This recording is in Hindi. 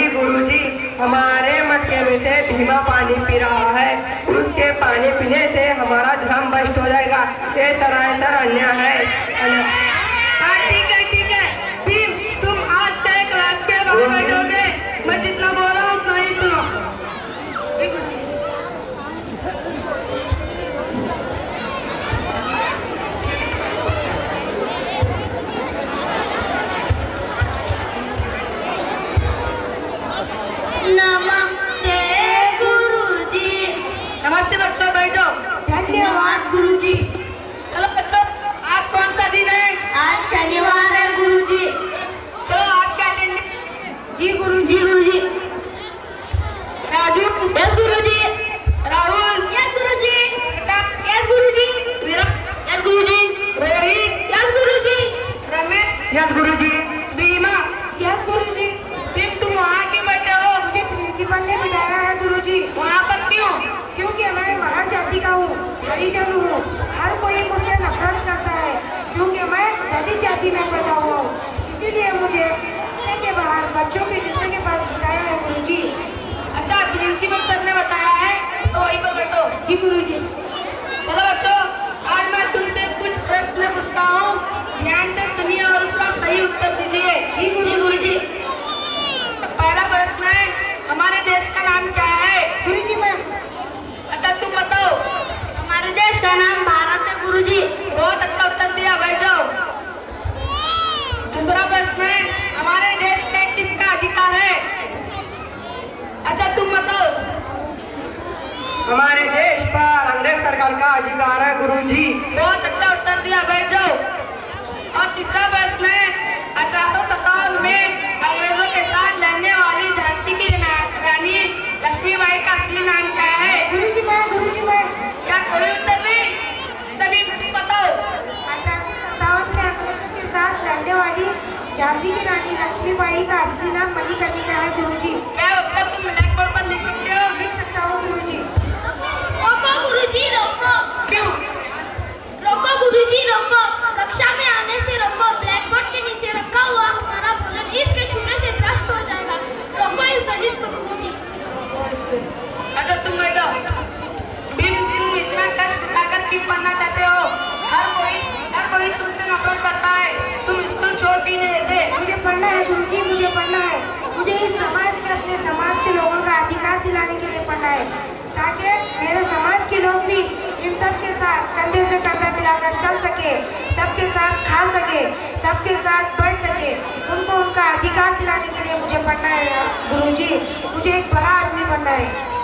गुरुजी, हमारे मटके में से भीमा पानी पी रहा है। उसके पानी पीने से हमारा धर्म भ्रष्ट हो जाएगा। ये सरासर अन्याय है। ठीक है। भीम, तुम आज से क्लास के बाहर बैठोगे। मैं जितना बोल रहा हूँ उतना ही सुनो। नमस्ते गुरुजी। नमस्ते बच्चों, बैठो। धन्यवाद गुरुजी। चलो बच्चों, आज कौन सा दिन है? आज शनिवार है गुरुजी। चलो आज क्या दिन है? जी गुरुजी। राजू, यस गुरुजी। राहुल, यस गुरुजी। यस गुरुजी। विराट, यस गुरुजी। रोहित, यस गुरुजी। रमेश, यस गुरुजी। भीमा, यस गुरुजी। भीम, तुम वहाँ क्यों बैठे हो? मुझे प्रिंसिपल ने बिठाया है गुरुजी। वहाँ पर क्यों? क्योंकि मैं महान जाति का हूँ, हरिजन हूँ। हर कोई मुझसे नफरत करता है क्योंकि मैं दलित जाति में पैदा हुआ हूँ। इसीलिए मुझे जत्थे के बाहर बच्चों के जत्थे के पास बिठाया है गुरुजी। अच्छा, प्रिंसिपल सर ने बताया है तो वहीं पर बैठो। जी गुरुजी। चलो बच्चों, आज मैं तुमसे कुछ प्रश्न पूछता हूँ। ध्यान से सुनिए और उसका सही उत्तर दीजिए। जी गुरुजी। पहला प्रश्न है, हमारे देश का नाम क्या है? गुरुजी मैं। अच्छा, तुम बताओ। हमारे देश का नाम भारत है गुरुजी। बहुत अच्छा उत्तर दिया, बैठ जाओ। दूसरा प्रश्न है, हमारे देश में किसका अधिकार है? अच्छा, तुम बताओ। हमारे देश पर अंग्रेज सरकार का अधिकार है गुरुजी। बहुत अच्छा उत्तर दिया, बैठ जाओ। और तीसरा प्रश्न है, 1857 में अंग्रेजों के साथ लड़ने वाली झांसी की रानी लक्ष्मीबाई का असली नाम क्या है? गुरुजी मैं। क्या कोई उत्तर नहीं? सभी बताओ। 1857 में अंग्रेजों के साथ लड़ने वाली झांसी की रानी लक्ष्मीबाई का असली नाम मणिकर्णिका है गुरुजी। क्या उत्तर तुम ब्लैक बोर्ड पर लिख सकते हो? लिख सकता हूँ गुरुजी। रोको गुरुजी, रोको। क्यों? रोको गुरुजी, रोको। कक्षा में आने से रोको। ब्लैक बोर्ड के नीचे रखा हुआ हमारा भोजन इसके छूने से भ्रष्ट हो जाएगा। रोको इस गणित को गुरुजी। अच्छा, तुम बैठो। भीम, तुम इतना कष्ट उठाकर क्यों पढ़ना चाहते हो? हर कोई तुमसे नफरत करता है। तुम स्कूल छोड़ क्यों नहीं देते? मुझे पढ़ना है गुरुजी, मुझे पढ़ना है। मुझे इस समाज में अपने समाज के लोगों का अधिकार दिलाने के लिए पढ़ना है ताकि मेरे समाज के लोग भी इन सब के साथ कंधे से कंधा मिलाकर चल सके, सबके साथ खा सके, सबके साथ बढ़ सके। उनको उनका अधिकार दिलाने के लिए मुझे पढ़ना है गुरुजी। मुझे एक बड़ा आदमी बनना है।